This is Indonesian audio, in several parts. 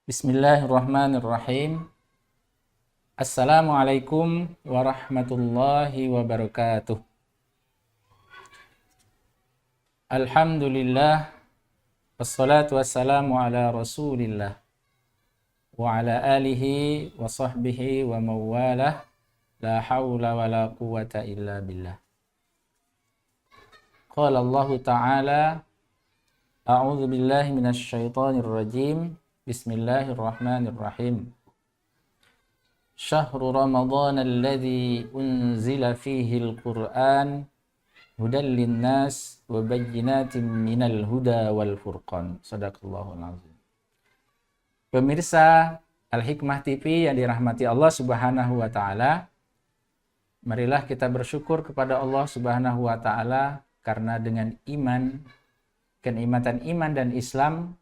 Bismillahirrahmanirrahim. Assalamualaikum warahmatullahi wabarakatuh. Alhamdulillah, wassalatu wassalamu ala rasulillah wa ala alihi wa sahbihi wa mawalah, la hawla wa la quwata illa billah. Qala Allah Ta'ala, a'udzu billahi minasy syaithanir rajim. Bismillahirrahmanirrahim. Syahrul Ramadan alladzi unzila fihi al-Qur'an hudan linnas wa bayyinatin minal huda wal furqan. Shadaqallahul azim. Pemirsa Al-Hikmah TV yang dirahmati Allah Subhanahu wa taala, marilah kita bersyukur kepada Allah Subhanahu wa taala karena dengan iman, kenikmatan iman dan Islam,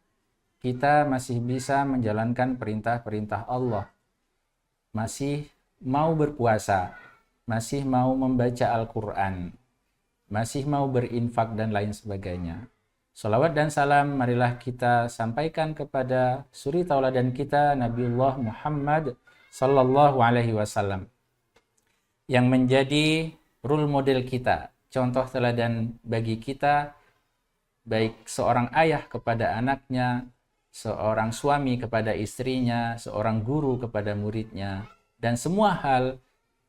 kita masih bisa menjalankan perintah-perintah Allah. Masih mau berpuasa, masih mau membaca Al-Quran, masih mau berinfak dan lain sebagainya. Salawat dan salam marilah kita sampaikan kepada suri tauladan kita, Nabiullah Muhammad sallallahu alaihi wasallam, yang menjadi role model kita, contoh teladan bagi kita, baik seorang ayah kepada anaknya, seorang suami kepada istrinya, seorang guru kepada muridnya, dan semua hal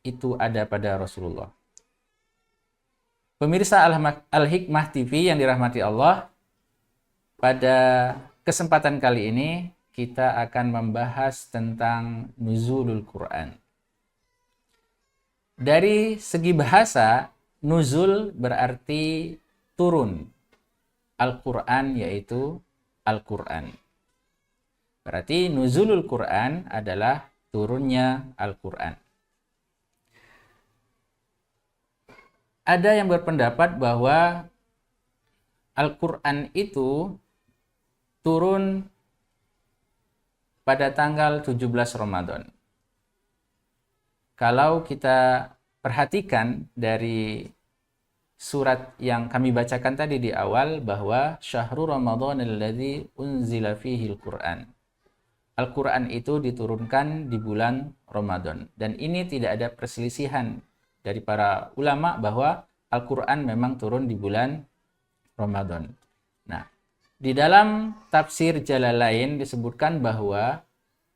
itu ada pada Rasulullah. Pemirsa Al-Hikmah TV yang dirahmati Allah, pada kesempatan kali ini kita akan membahas tentang nuzulul Quran. Dari segi bahasa, nuzul berarti turun. Al-Quran yaitu Al-Quran. Berarti nuzulul Quran adalah turunnya Al-Quran. Ada yang berpendapat bahwa Al-Quran itu turun pada tanggal 17 Ramadan. Kalau kita perhatikan dari surat yang kami bacakan tadi di awal, bahwa syahrul Ramadan alladzi unzila fihi al-Quran. Al-Quran itu diturunkan di bulan Ramadan. Dan ini tidak ada perselisihan dari para ulama bahwa Al-Quran memang turun di bulan Ramadan. Nah, di dalam tafsir Jalalain disebutkan bahwa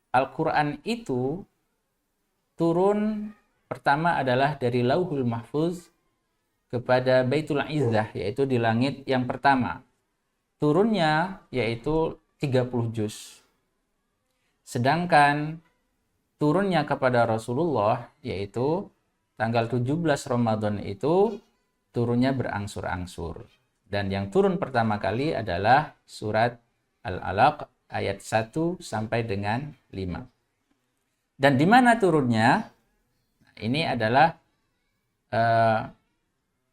Al-Quran itu turun pertama adalah dari Lauhul Mahfuz kepada Baitul Izzah, yaitu di langit yang pertama. Turunnya yaitu 30 juz. Sedangkan turunnya kepada Rasulullah yaitu tanggal 17 Ramadan itu turunnya berangsur-angsur. Dan yang turun pertama kali adalah surat Al-Alaq ayat 1 sampai dengan 5. Dan di mana turunnya? Ini adalah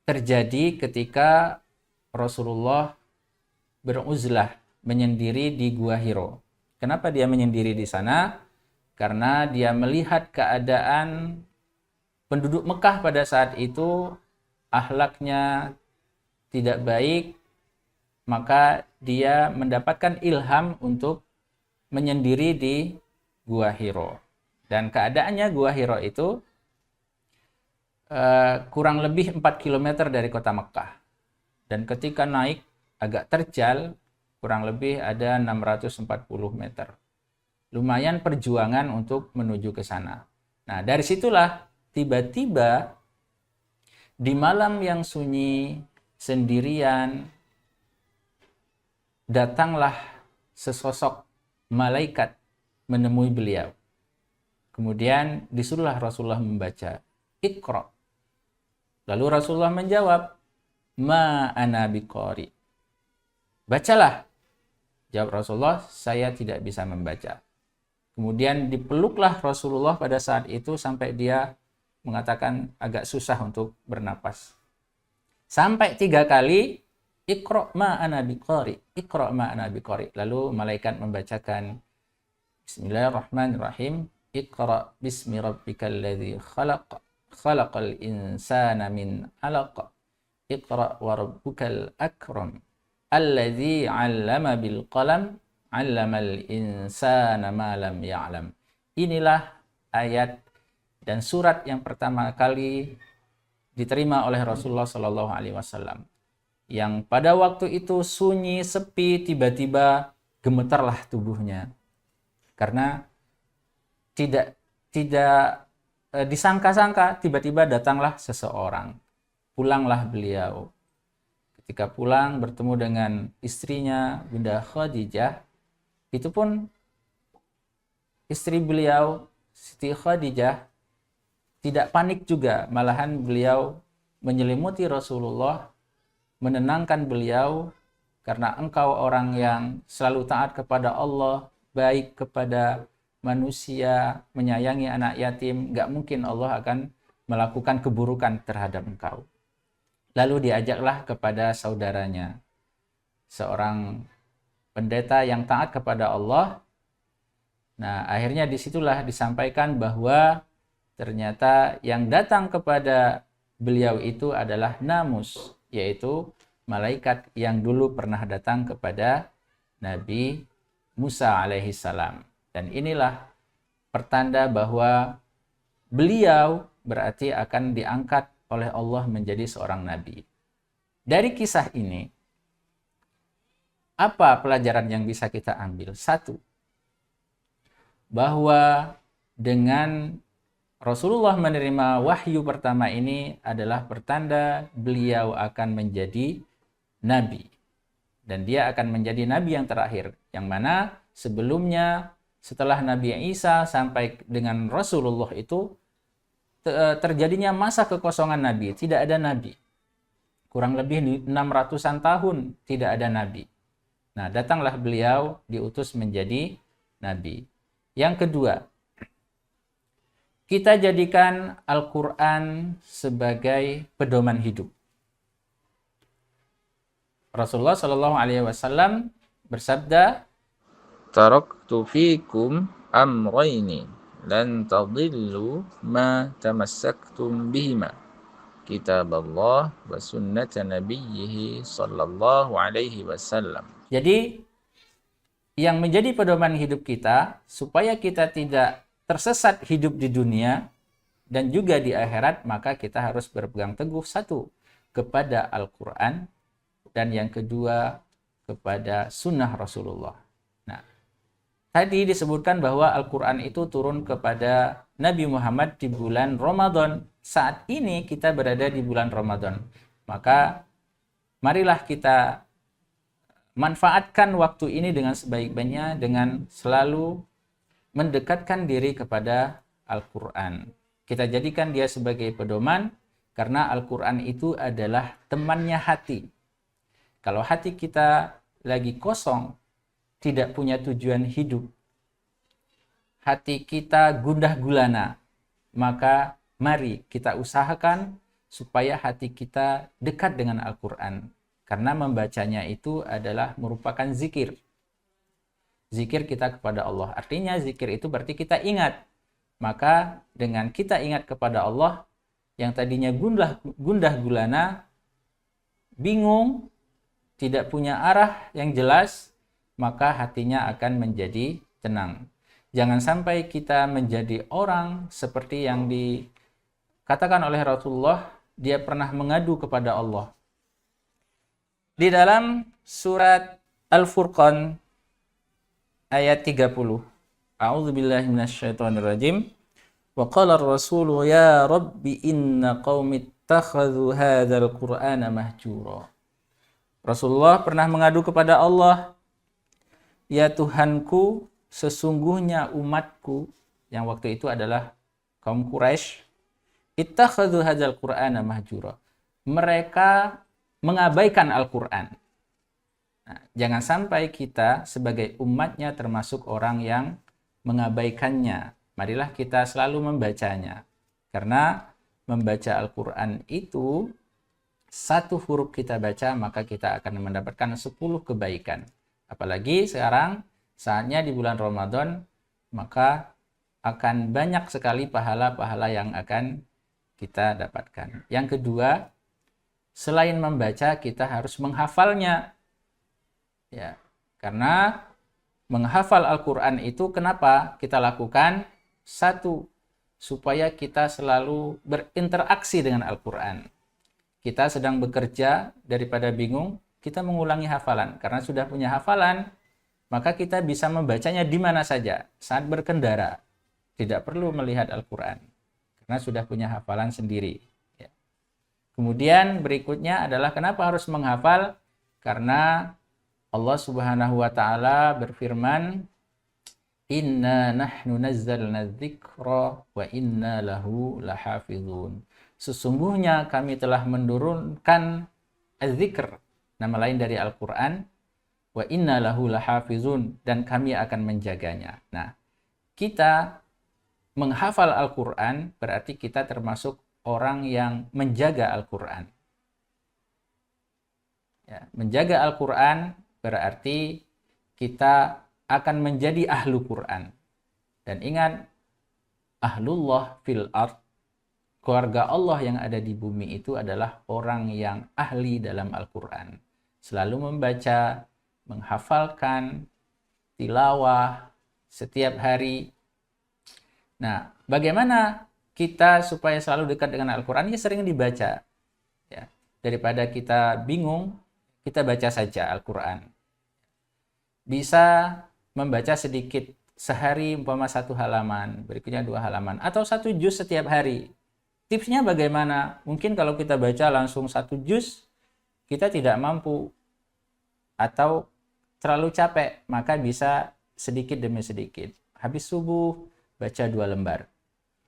terjadi ketika Rasulullah beruzlah, menyendiri di Gua Hiro. Kenapa dia menyendiri di sana? Karena dia melihat keadaan penduduk Mekah pada saat itu, akhlaknya tidak baik, maka dia mendapatkan ilham untuk menyendiri di Gua Hiro. Dan keadaannya Gua Hiro itu kurang lebih 4 km dari kota Mekah. Dan ketika naik agak terjal, kurang lebih ada 640 meter. Lumayan perjuangan untuk menuju ke sana. Nah, dari situlah tiba-tiba di malam yang sunyi, sendirian, datanglah sesosok malaikat menemui beliau. Kemudian disuruhlah Rasulullah membaca, Iqra. Lalu Rasulullah menjawab, Ma ana biqari. Bacalah. Jawab Rasulullah, saya tidak bisa membaca. Kemudian dipeluklah Rasulullah pada saat itu sampai dia mengatakan agak susah untuk bernapas. Sampai 3 kali, Iqra ma ana biqari, Iqra ma ana biqari. Lalu malaikat membacakan, Bismillahirrahmanirrahim, Iqra bismi rabbikal ladzi khalaq, khalaqal insana min 'alaq, Iqra wa rabbukal akram, alladzi 'allama bil qalam, 'allamal insana ma lam ya'lam. Inilah ayat dan surat yang pertama kali diterima oleh Rasulullah Shallallahu Alaihi Wasallam. Yang pada waktu itu sunyi, sepi, tiba-tiba gemetarlah tubuhnya karena tidak disangka-sangka tiba-tiba datanglah seseorang. Pulanglah beliau. Ketika pulang bertemu dengan istrinya Bunda Khadijah, itu pun istri beliau Siti Khadijah tidak panik juga, malahan beliau menyelimuti Rasulullah, menenangkan beliau, karena engkau orang yang selalu taat kepada Allah, baik kepada manusia, menyayangi anak yatim, gak mungkin Allah akan melakukan keburukan terhadap engkau. Lalu diajaklah kepada saudaranya, seorang pendeta yang taat kepada Allah. Nah, akhirnya disitulah disampaikan bahwa ternyata yang datang kepada beliau itu adalah Namus, yaitu malaikat yang dulu pernah datang kepada Nabi Musa alaihissalam. Dan inilah pertanda bahwa beliau berarti akan diangkat oleh Allah menjadi seorang nabi. Dari kisah ini, apa pelajaran yang bisa kita ambil? Satu, bahwa dengan Rasulullah menerima wahyu pertama ini adalah pertanda beliau akan menjadi nabi. Dan dia akan menjadi nabi yang terakhir. Yang mana sebelumnya setelah Nabi Isa sampai dengan Rasulullah itu terjadinya masa kekosongan nabi. Tidak ada nabi. Kurang lebih 600-an tahun tidak ada nabi. Nah, datanglah beliau diutus menjadi nabi. Yang kedua, kita jadikan Al-Quran sebagai pedoman hidup. Rasulullah Shallallahu Alaihi Wasallam bersabda, "Taraktu fikum amrayni lan tadillu ma tamassaktum bihima, kitaballah wa sunnata nabiyhi sallallahu alaihi wasallam." Jadi yang menjadi pedoman hidup kita supaya kita tidak tersesat hidup di dunia dan juga di akhirat, maka kita harus berpegang teguh, satu, kepada Al-Quran, dan yang kedua kepada sunnah Rasulullah. Nah, tadi disebutkan bahwa Al-Quran itu turun kepada Nabi Muhammad di bulan Ramadan. Saat ini kita berada di bulan Ramadan. Maka marilah kita manfaatkan waktu ini dengan sebaik-baiknya dengan selalu mendekatkan diri kepada Al-Quran. Kita jadikan dia sebagai pedoman karena Al-Quran itu adalah temannya hati. Kalau hati kita lagi kosong, tidak punya tujuan hidup, hati kita gundah gulana, maka mari kita usahakan supaya hati kita dekat dengan Al-Quran. Karena membacanya itu adalah merupakan zikir. Zikir kita kepada Allah. Artinya zikir itu berarti kita ingat. Maka dengan kita ingat kepada Allah, yang tadinya gundah gulana, bingung, tidak punya arah yang jelas, maka hatinya akan menjadi tenang. Jangan sampai kita menjadi orang seperti yang dikatakan oleh Rasulullah, dia pernah mengadu kepada Allah. Di dalam surat Al-Furqan ayat 30. A'udzubillahi minasyaitonirrajim. Wa qala ar-rasulu ya rabbi inna qaumi ittakhadhu hadzal qur'ana mahjura. Rasulullah pernah mengadu kepada Allah, ya Tuhanku, sesungguhnya umatku, yang waktu itu adalah kaum Quraisy, ittakhadhu hadzal qur'ana mahjura. Mereka mengabaikan Al-Quran. Nah, jangan sampai kita sebagai umatnya termasuk orang yang mengabaikannya. Marilah kita selalu membacanya. Karena membaca Al-Quran itu, satu huruf kita baca, maka kita akan mendapatkan 10 kebaikan. Apalagi sekarang, saatnya di bulan Ramadan, maka akan banyak sekali pahala-pahala yang akan kita dapatkan. Yang kedua, selain membaca, kita harus menghafalnya. Ya, karena Menghafal Al-Quran itu kenapa kita lakukan? Satu, supaya kita selalu berinteraksi dengan Al-Quran. Kita sedang bekerja, daripada bingung, kita mengulangi hafalan. Karena sudah punya hafalan, maka kita bisa membacanya di mana saja, saat berkendara. Tidak perlu melihat Al-Quran, karena sudah punya hafalan sendiri. Ya. Kemudian berikutnya adalah kenapa harus menghafal? Karena Allah Subhanahu wa Ta'ala berfirman, "Inna nahnu nazzalna dzikra wa inna lahu lahafizun." Sesungguhnya kami telah menurunkan az-zikr, nama lain dari Al-Quran, wa inna lahu lahafizun, dan kami akan menjaganya. Nah, kita menghafal Al-Quran berarti kita termasuk orang yang menjaga Al-Quran. Ya, menjaga Al-Quran berarti kita akan menjadi ahlu Quran. Dan ingat, ahlullah fil ard, keluarga Allah yang ada di bumi itu adalah orang yang ahli dalam Al-Quran. Selalu membaca, menghafalkan, tilawah setiap hari. Nah, bagaimana kita supaya selalu dekat dengan Al-Quran? Ya sering dibaca. Ya, daripada kita bingung, kita baca saja Al-Quran. Bisa membaca sedikit sehari, umpama 1 halaman, berikutnya 2 halaman, atau 1 juz setiap hari. Tipsnya bagaimana? Mungkin kalau kita baca langsung 1 juz, kita tidak mampu atau terlalu capek, maka bisa sedikit demi sedikit. Habis subuh, baca 2 lembar.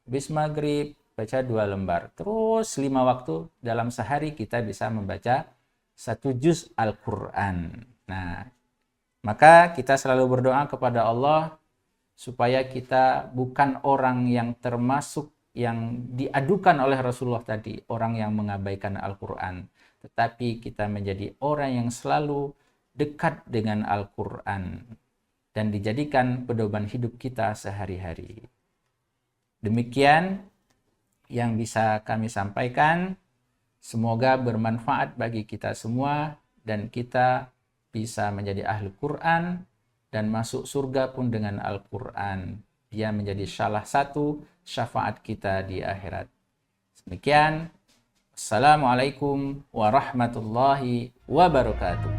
Habis maghrib, baca 2 lembar. Terus 5 waktu dalam sehari kita bisa membaca 1 juz Al-Quran. Nah, maka kita selalu berdoa kepada Allah supaya kita bukan orang yang termasuk yang diadukan oleh Rasulullah tadi, orang yang mengabaikan Al-Quran, tetapi kita menjadi orang yang selalu dekat dengan Al-Quran dan dijadikan pedoman hidup kita sehari-hari. Demikian yang bisa kami sampaikan. Semoga bermanfaat bagi kita semua dan kita bisa menjadi ahli Quran dan masuk surga pun dengan Al-Quran. Dia menjadi salah satu syafaat kita di akhirat. Demikian. Assalamualaikum warahmatullahi wabarakatuh.